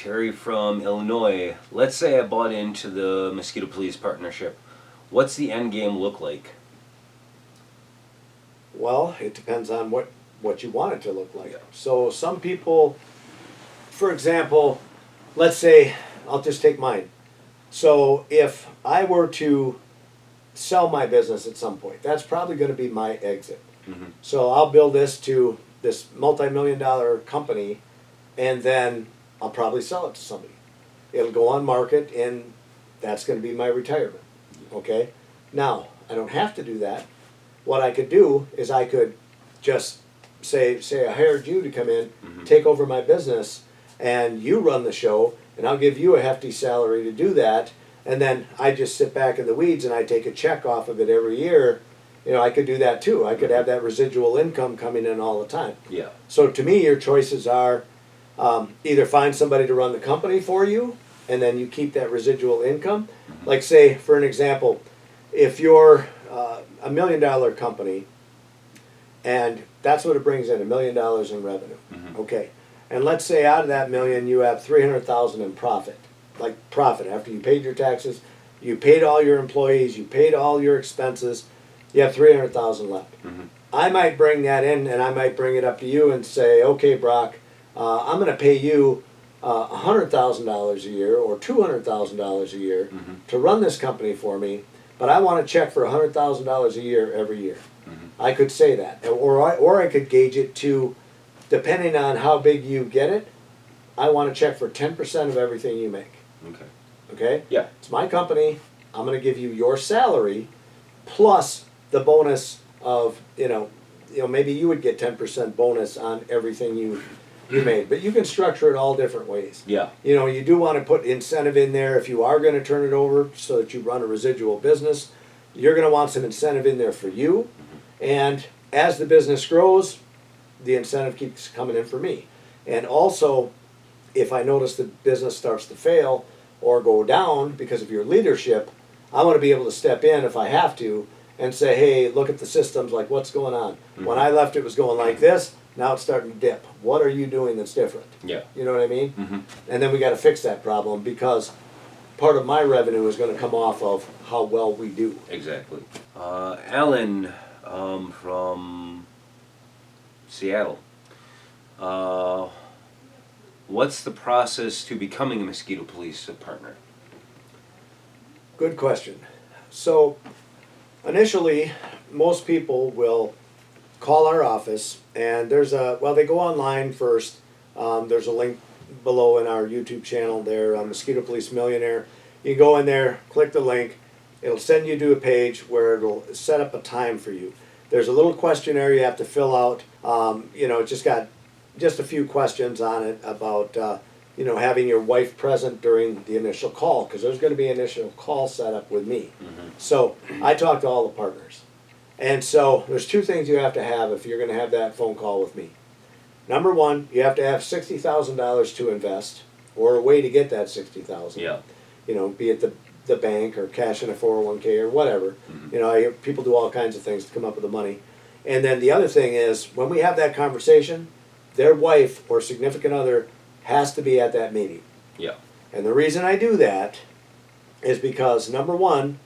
Terry from Illinois. Let's say I bought into the Mosquito Police partnership. What's the end game look like? Well, it depends on what you want it to look like. Yeah. So some people, for example, let's say, I'll just take mine. So if I were to sell my business at some point, that's probably going to be my exit. Mm-hmm. So I'll build this to this multi-million-dollar company, and then I'll probably sell it to somebody. It'll go on market, and that's going to be my retirement. Okay? Now, I don't have to do that. What I could do is I could just say I hired you to come in, Mm-hmm. take over my business, and you run the show, and I'll give you a hefty salary to do that, and then I just sit back in the weeds and I take a check off of it every year. You know, I could do that too. I could have that residual income coming in all the time. Yeah. So to me, your choices are either find somebody to run the company for you, and then you keep that residual income. Mm-hmm. Like say, for an example, if you're a $1 million company, and that's what it brings in, $1 million in revenue. Mm-hmm. Okay, and let's say out of that million, you have $300,000 in profit, like profit after you paid your taxes, you paid all your employees, you paid all your expenses, you have $300,000 left. Mm-hmm. I might bring that in, and I might bring it up to you and say, okay, Brock, I'm going to pay you $100,000 a year or $200,000 a year Mm-hmm. to run this company for me, but I want a check for $100,000 a year every year. Mm-hmm. I could say that, or I could gauge it to, depending on how big you get it, I want a check for 10% of everything you make. Okay. Okay? Yeah. It's my company. I'm going to give you your salary plus the bonus of, maybe you would get 10% bonus on everything you made. But you can structure it all different ways. Yeah. You do want to put incentive in there if you are going to turn it over so that you run a residual business. You're going to want some incentive in there for you. And as the business grows, the incentive keeps coming in for me. And also, if I notice the business starts to fail or go down because of your leadership, I want to be able to step in if I have to and say, hey, look at the systems, like what's going on. Mm-hmm. When I left, it was going like this. Now it's starting to dip. What are you doing that's different? Yeah. You know what I mean? Mm-hmm. And then we got to fix that problem because part of my revenue is going to come off of how well we do. Exactly. Alan from Seattle. What's the process to becoming a Mosquito Police partner? Good question. So initially, most people will call our office, and they go online first. There's a link below in our YouTube channel there, Mosquito Police Millionaire. You go in there, click the link. It'll send you to a page where it'll set up a time for you. There's a little questionnaire you have to fill out. It's just got just a few questions on it about, having your wife present during the initial call, because there's going to be an initial call set up with me. Mm-hmm. So I talk to all the partners. And so there's two things you have to have if you're going to have that phone call with me. Number one, you have to have $60,000 to invest, or a way to get that $60,000. Yeah. Be it the bank or cash in a 401k or whatever. Mm-hmm. I hear people do all kinds of things to come up with the money. And then the other thing is, when we have that conversation, their wife or significant other has to be at that meeting. Yeah. And the reason I do that is because, number one,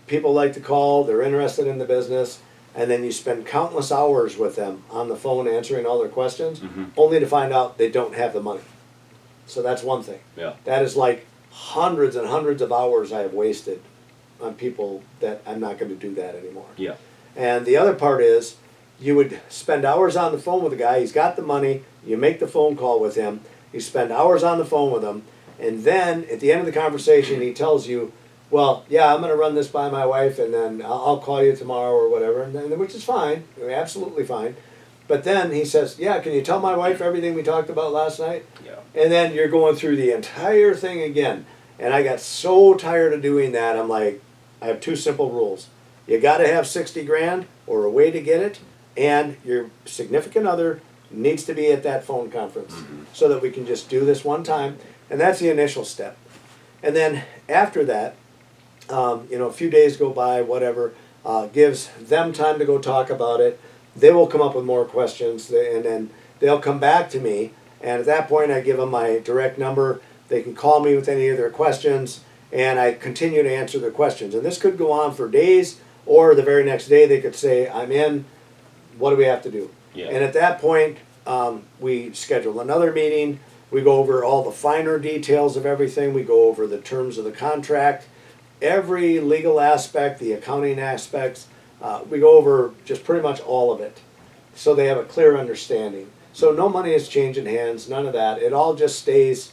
people like to call, they're interested in the business, and then you spend countless hours with them on the phone answering all their questions, Mm-hmm. only to find out they don't have the money. So that's one thing. Yeah. That is like hundreds and hundreds of hours I have wasted on people that I'm not going to do that anymore. Yeah. And the other part is, you would spend hours on the phone with a guy, he's got the money, you make the phone call with him, you spend hours on the phone with him, and then at the end of the conversation he tells you, well, yeah, I'm going to run this by my wife, and then I'll call you tomorrow or whatever, and then, which is fine, absolutely fine. But then he says, yeah, can you tell my wife everything we talked about last night? Yeah. And then you're going through the entire thing again. And I got so tired of doing that, I'm like, I have two simple rules. You got to have 60 grand or a way to get it, and your significant other needs to be at that phone conference so that we can just do this one time. And that's the initial step. And then after that, a few days go by, whatever, gives them time to go talk about it. They will come up with more questions, and then they'll come back to me, And at that point, I give them my direct number. They can call me with any of their questions, and I continue to answer their questions. And this could go on for days, or the very next day they could say, I'm in, what do we have to do? Yeah. And at that point, we schedule another meeting. We go over all the finer details of everything. We go over the terms of the contract, every legal aspect, the accounting aspects. We go over just pretty much all of it, so they have a clear understanding. So no money is changing hands, none of that. It all just stays.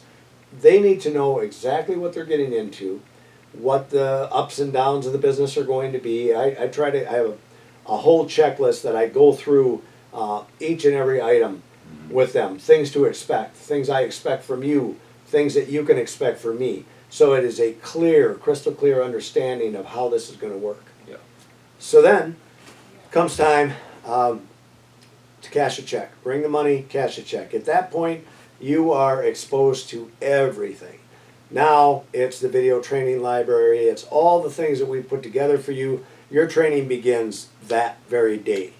They need to know exactly what they're getting into, what the ups and downs of the business are going to be. I have a whole checklist that I go through each and every item with them. Things to expect, things I expect from you, things that you can expect from me. So it is a clear, crystal clear understanding of how this is going to work. Yeah. So then comes time to cash a check. Bring the money, cash a check. At that point, you are exposed to everything. Now it's the video training library. It's all the things that we put together for you. Your training begins that very day.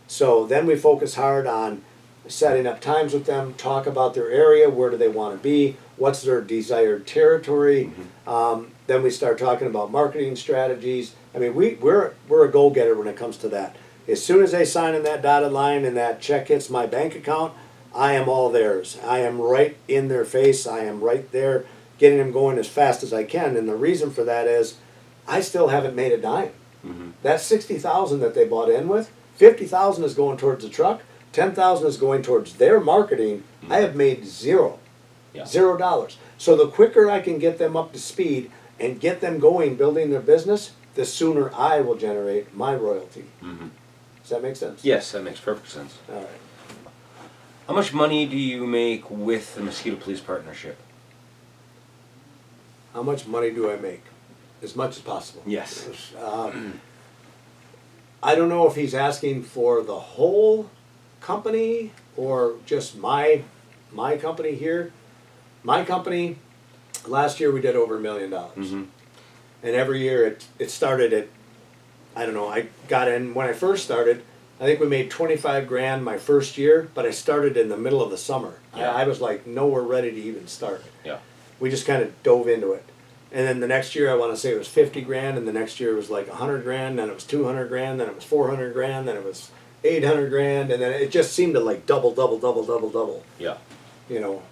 So then we focus hard on setting up times with them, talk about their area, where do they want to be, what's their desired territory. Then we start talking about marketing strategies. I mean, we're a go-getter when it comes to that. As soon as they sign in that dotted line and that check hits my bank account, I am all theirs. I am right in their face. I am right there getting them going as fast as I can. And the reason for that is I still haven't made a dime. That $60,000 that they bought in with, $50,000 is going towards the truck, $10,000 is going towards their marketing. I have made zero. Yeah. $0. So the quicker I can get them up to speed and get them going, building their business, the sooner I will generate my royalty. Does that make sense? Yes, that makes perfect sense. All right. How much money do you make with the Mosquito Police Partnership? How much money do I make? As much as possible. Yes. I don't know if he's asking for the whole company or just my company here. My company, last year we did over $1 million. And every year it started at, I don't know, I got in, when I first started, I think we made 25 grand my first year, but I started in the middle of the summer. Yeah. I was like nowhere ready to even start. Yeah. We just kind of dove into it. And then the next year I want to say it was 50 grand, and the next year it was like 100 grand, then it was 200 grand, then it was 400 grand, then it was 800 grand, and then it just seemed to like double. Yeah. You know,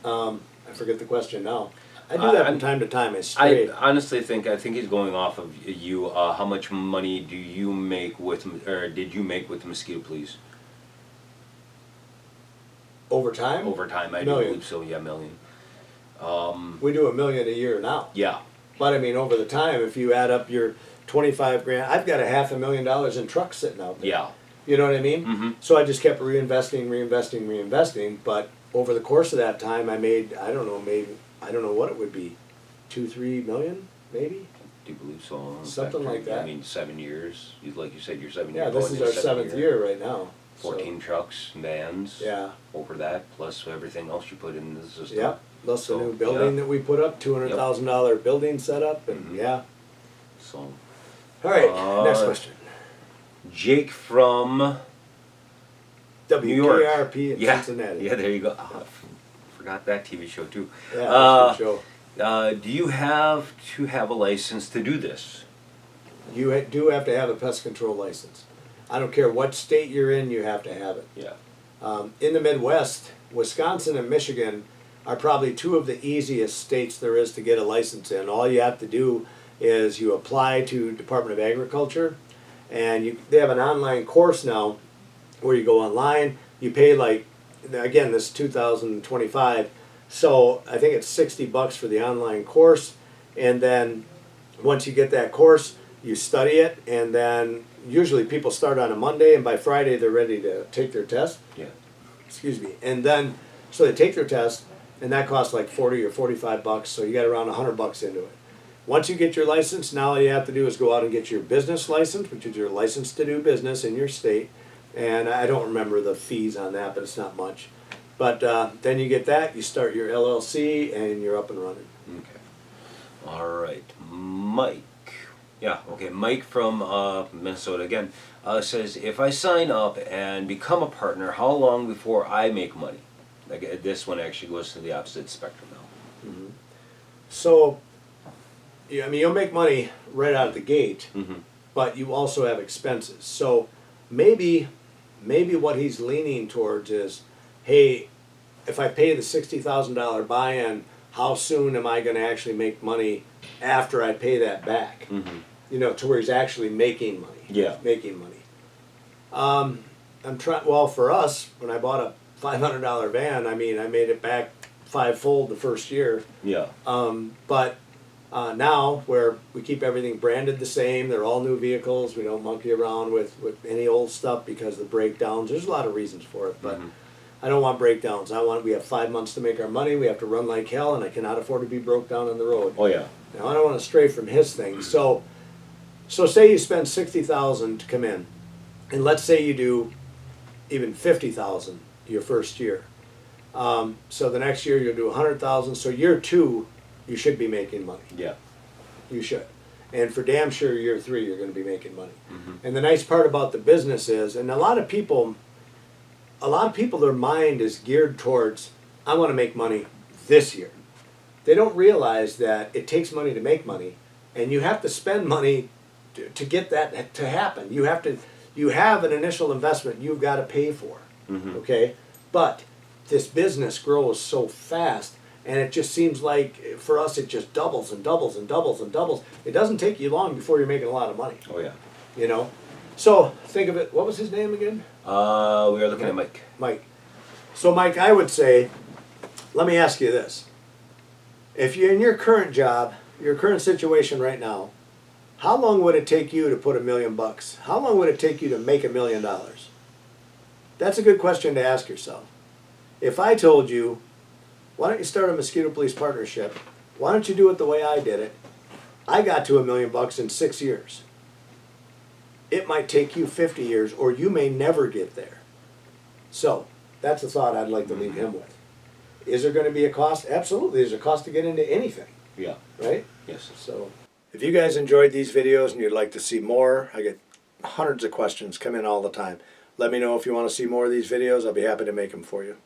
I forget the question now. I do that from time to time. I honestly think he's going off of you. How much money do you make with, or did you make with the Mosquito Police? Over time? Over time, I do Million. believe so. Yeah, million. We do $1 million a year now. Yeah. But I mean, over the time, if you add up your 25 grand, I've got $500,000 in trucks sitting out there. Yeah. You know what I mean? So I just kept reinvesting. But over the course of that time, I made, I don't know what it would be, 2-3 million, maybe? Do you believe so? Something like that. I mean, 7 years. Like you said, you're 7 Yeah, years. this is our 7th year right now. 14 trucks, vans. Yeah. Over that, plus everything else you put in the system. Yep. Plus the So, new building that we put up, $200,000 building set up, and yeah. So. All right, next question. Jake from New York. WKRP in Cincinnati. Yeah, there you go. Oh, I forgot that TV show too. Yeah, that's a good show. Do you have to have a license to do this? You do have to have a pest control license. I don't care what state you're in, you have to have it. Yeah. In the Midwest, Wisconsin and Michigan are probably two of the easiest states there is to get a license in. All you have to do is you apply to Department of Agriculture, and they have an online course now where you go online, you pay like, again, this is 2025, so I think it's $60 for the online course, and then once you get that course, you study it, and then usually people start on a Monday, and by Friday they're ready to take their test. Yeah. Excuse me. And then, so they take their test, and that costs like 40 or 45 bucks, so you got around 100 bucks into it. Once you get your license, now all you have to do is go out and get your business license, which is your license to do business in your state. And I don't remember the fees on that, but it's not much. But then you get that, you start your LLC, and you're up and running. Okay. All right. Mike. Yeah, okay. Mike from Minnesota again says, if I sign up and become a partner, how long before I make money? Like, this one actually goes to the opposite spectrum now. So, yeah, I mean, you'll make money right out of the gate, Mm-hmm. but you also have expenses. So maybe what he's leaning towards is, hey, if I pay the $60,000 buy-in, how soon am I going to actually make money after I pay that back? Mm-hmm. You know, to where he's actually making money. Yeah. Making money. I'm trying. Well, for us, when I bought a $500 van, I mean, I made it back fivefold the first year. Yeah. But now, where we keep everything branded the same, they're all new vehicles. We don't monkey around with any old stuff because of the breakdowns. There's a lot of reasons for it, but I don't want breakdowns. We have 5 months to make our money. We have to run like hell, and I cannot afford to be broke down on the road. Oh yeah. Now, I don't want to stray from his thing. So say you spend $60,000 to come in, and let's say you do even $50,000 your first year. So the next year you'll do $100,000. So year 2, you should be making money. Yeah. You should. And for damn sure, year 3, you're going to be making money. Mm-hmm. And the nice part about the business is, and a lot of people, their mind is geared towards, I want to make money this year. They don't realize that it takes money to make money, and you have to spend money to get that to happen. You have an initial investment you've got to pay for. Mm-hmm. Okay? But this business grows so fast, and it just seems like for us it just doubles and doubles and doubles and doubles. It doesn't take you long before you're making a lot of money. Oh yeah. You know? So think of it, what was his name again? We are looking at Mike. Mike. So Mike, I would say, let me ask you this. If you're in your current job, your current situation right now, how long would it take you to put $1 million? How long would it take you to make $1 million? That's a good question to ask yourself. If I told you, why don't you start a Mosquito Police partnership? Why don't you do it the way I did it? I got to $1 million in 6 years. It might take you 50 years, or you may never get there. So that's a thought I'd like to leave him with. Is there going to be a cost? Absolutely. There's a cost to get into anything. Yeah. Right? Yes. So if you guys enjoyed these videos and you'd like to see more, I get hundreds of questions come in all the time. Let me know if you want to see more of these videos. I'll be happy to make them for you.